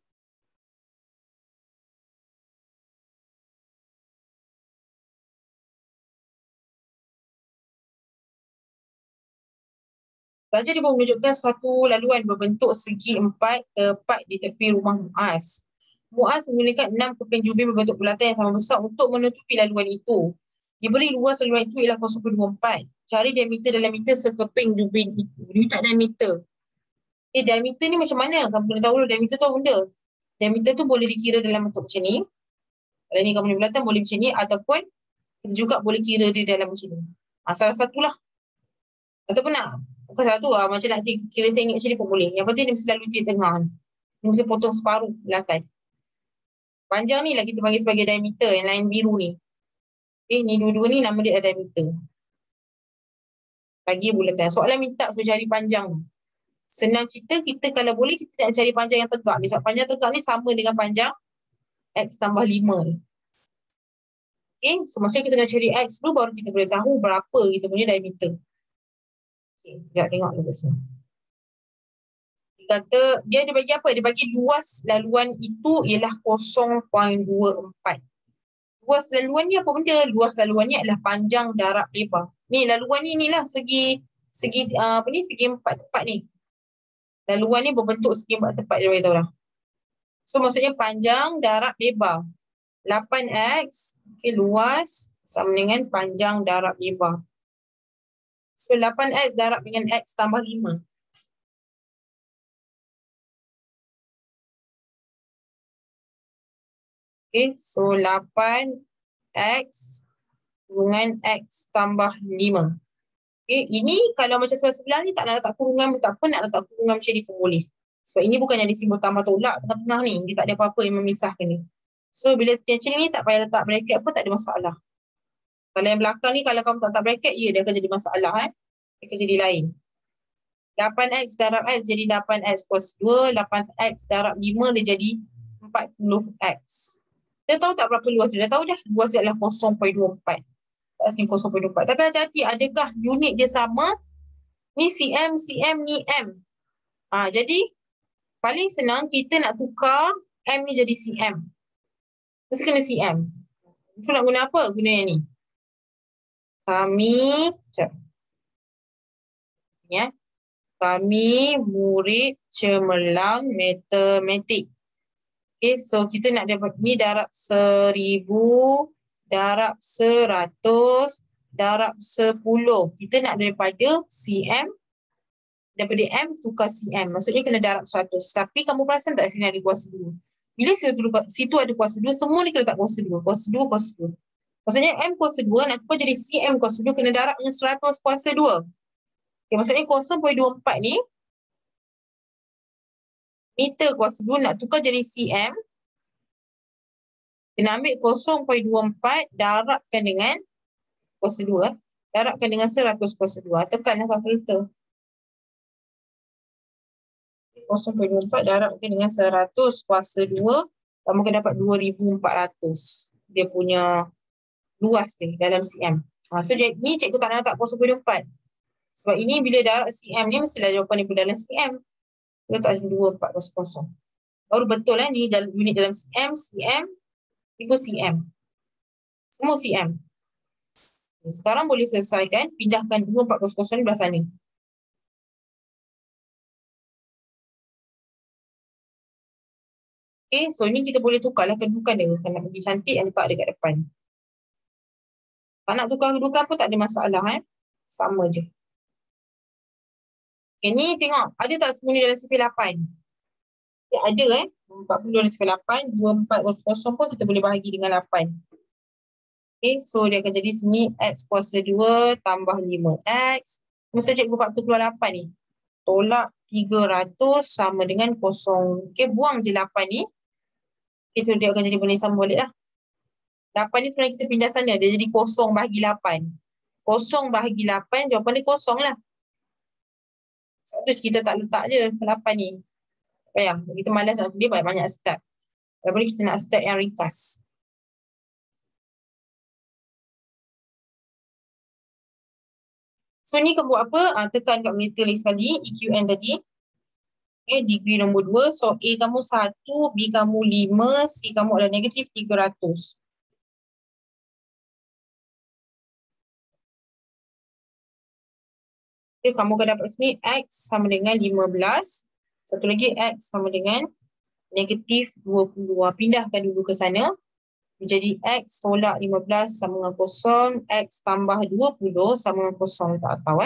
Pelajar dibawa menunjukkan suatu laluan berbentuk segi 4 tepat di tepi rumah Muaz. Muaz menggunakan 6 keping jubin berbentuk bulatan yang sama besar untuk menutupi laluan itu. Diberi luas laluan itu ialah 0.24. Cari diameter dalam meter sekeping jubin itu. Dia tak diameter. Diameter ni macam mana? Kamu kena tahu dulu diameter tu apa benda. Diameter tu boleh dikira dalam bentuk macam ni. Kalau ni kamu ni bulatan boleh macam ni. Ataupun kita juga boleh kira dia dalam macam ni. Salah satulah. Ataupun nak bukan satu lah. Macam nak kira sengit macam ni pun boleh. Yang penting dia mesti lalu di tengah ni. Dia mesti potong separuh bulatan. Panjang ni lah kita panggil sebagai diameter. Yang lain biru ni. Ni dua-dua ni nama dia adalah diameter. Bagi bulatan. Soalan minta suruh cari panjang. Senang kita kalau boleh kita nak cari panjang yang tegak ni. Sebab panjang tegak ni sama dengan panjang X tambah 5 ni. So maksudnya kita kena cari X dulu baru kita boleh tahu berapa kita punya diameter. Sekejap tengok dulu sini. Dia kata, dia ada bagi apa? Dia bagi luas laluan itu ialah 0.24. Luas laluan ni apa benda? Luas laluan ni adalah panjang darab lebar. Ni laluan ni lah segi segi 4 tepat ni. Laluan ni berbentuk segi 4 tepat dia bagi tahu dah. So maksudnya panjang darab lebar. 8X luas sama dengan panjang darab lebar. So 8X darab dengan X tambah 5. So 8X dengan X tambah 5. Ini kalau macam sebelah ni tak nak letak kurungan pun tak apa, nak letak kurungan macam ni pun boleh. Sebab ini bukan yang simbol tambah tolak tengah-tengah ni. Dia tak ada apa-apa yang memisahkan ni. So bila macam ni tak payah letak bracket pun tak ada masalah. Kalau yang belakang ni kalau kamu tak letak bracket, dia akan jadi masalah. Dia akan jadi lain. 8X darab X jadi 8X kuasa 2. 8X darab 5 dia jadi 40X. Dia tahu tak berapa luas dia? Dia tahu dah luas dia adalah 0.24. Tak sini 0.24. Tapi hati-hati, adakah unit dia sama? Ni cm, ni m. Jadi paling senang kita nak tukar m ni jadi cm. Mesti kena cm. Itu nak guna apa? Guna yang ni. Kami murid cemerlang matematik. So kita nak dapat ni darab 1000, darab 100, darab 10. Kita nak daripada cm, daripada m tukar cm. Maksudnya kena darab 100. Tapi kamu perasan tak sini ada kuasa 2? Bila situ ada kuasa 2, semua ni kena tak kuasa 2. Kuasa 2, kuasa 2. Maksudnya m kuasa 2 nak tukar jadi cm kuasa 2 kena darab dengan 100 kuasa 2. Maksudnya 0.24 ni meter kuasa 2 nak tukar jadi cm. Kena ambil 0.24 darabkan dengan kuasa 2. Darabkan dengan 100 kuasa 2. Tekanlah kalkulator. 0.24 darabkan dengan 100 kuasa 2. Kamu akan dapat 2400. Dia punya luas dia dalam cm. So ni cikgu tak nak letak 0.24. Sebab ini bila darab cm ni mestilah jawapan dia dalam cm. Kita letak 2400. Baru betul ni dalam unit dalam cm, ni pun cm. Semua cm. Sekarang boleh selesaikan, pindahkan 2400 di belah sana. Okay, so ni kita boleh tukarlah kedudukan dia. Kalau nak lebih cantik, yang letak dekat depan. Tak nak tukar kedudukan pun tak ada masalah. Sama je. Okay, ni tengok, ada tak semua ni dalam sifir 8? Ya, ada 40 dalam sifir 8, 2400 pun kita boleh bahagi dengan 8. Okay, so dia akan jadi sini X kuasa 2 tambah 5X. Mesti cikgu faktor keluar 8 ni. Tolak 300 sama dengan 0. Okay, buang je 8 ni. Okay, so dia akan jadi benda sama balik lah. 8 ni sebenarnya kita pindah sana. Dia jadi 0 bahagi 8. 0 bahagi 8, jawapan dia 0 lah. Satu kita tak letak je 8 ni. Payah. Kita malas nak tulis banyak-banyak step. Daripada kita nak step yang ringkas. So ni kau buat apa? Tekan kat meter lagi sekali. EQN tadi. Okay, degree nombor 2. So A kamu 1, B kamu 5, C kamu adalah negatif 300. Okay, kamu akan dapat sini X sama dengan 15. Satu lagi X sama dengan negatif 20. Pindahkan dulu ke sana. Menjadi X tolak 15 sama dengan 0. X tambah 20 sama dengan 0. Tak tahu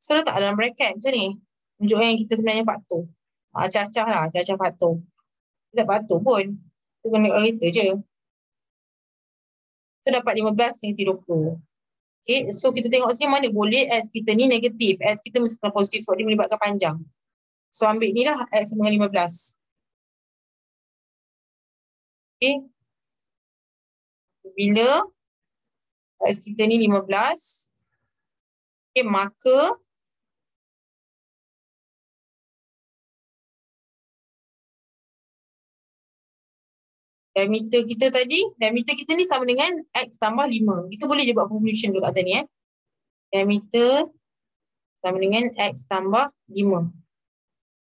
So letak dalam bracket macam ni. Tunjuk yang kita sebenarnya faktor. Acah-acah lah. Acah-acah faktor. Tak faktor pun. Kita guna kalkulator je. So dapat 15 yang 20. Okay. So kita tengok sini mana boleh X kita ni negatif. X kita mesti kena positif sebab dia melibatkan panjang. So ambil ni lah X sama dengan 15. Okay. Bila X kita ni 15. Okay, maka diameter kita ni sama dengan X tambah 5. Kita boleh je buat conclusion dulu kat tadi Diameter sama dengan X tambah 5.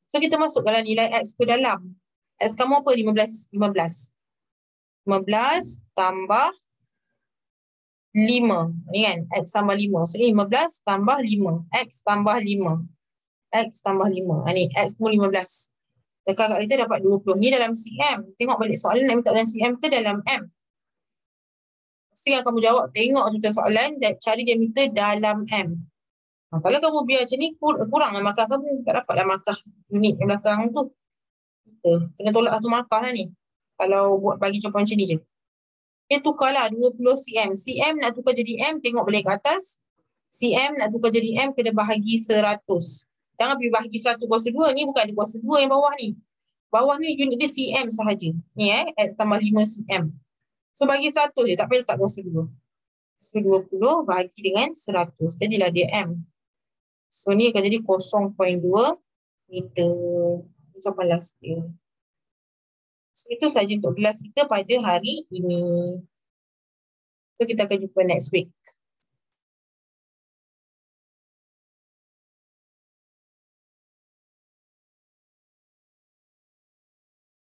So kita masuk dalam nilai X ke dalam. X kamu apa? 15 tambah 5. Ni kan? X tambah 5. So ni 15 tambah 5. X tambah 5. X tambah 5. Ni X pun 15. Tekan kat kita dapat 20. Ni dalam cm. Tengok balik soalan nak minta dalam cm ke dalam m. Mesti yang kamu jawab. Tengok tu soalan dan cari diameter dalam m. Kalau kamu biar macam ni, kuranglah markah kamu. Tak dapatlah markah unit yang belakang tu. Kena tolak satu markah lah ni. Kalau buat bagi jawapan macam ni je. Okay, tukarlah 20 cm. Cm nak tukar jadi m, tengok balik ke atas. Cm nak tukar jadi m, kena bahagi 100. Jangan pergi bahagi 100 kuasa 2. Ni bukan ada kuasa 2 yang bawah ni. Bawah ni unit dia cm sahaja. Ni X tambah 5 cm. So bagi 100 je. Tak payah letak kuasa 2. So 20 bahagi dengan 100. Jadilah dia m. So ni akan jadi 0.2 meter. Jawapan last dia. So itu sahaja untuk kelas kita pada hari ini. So kita akan jumpa next week.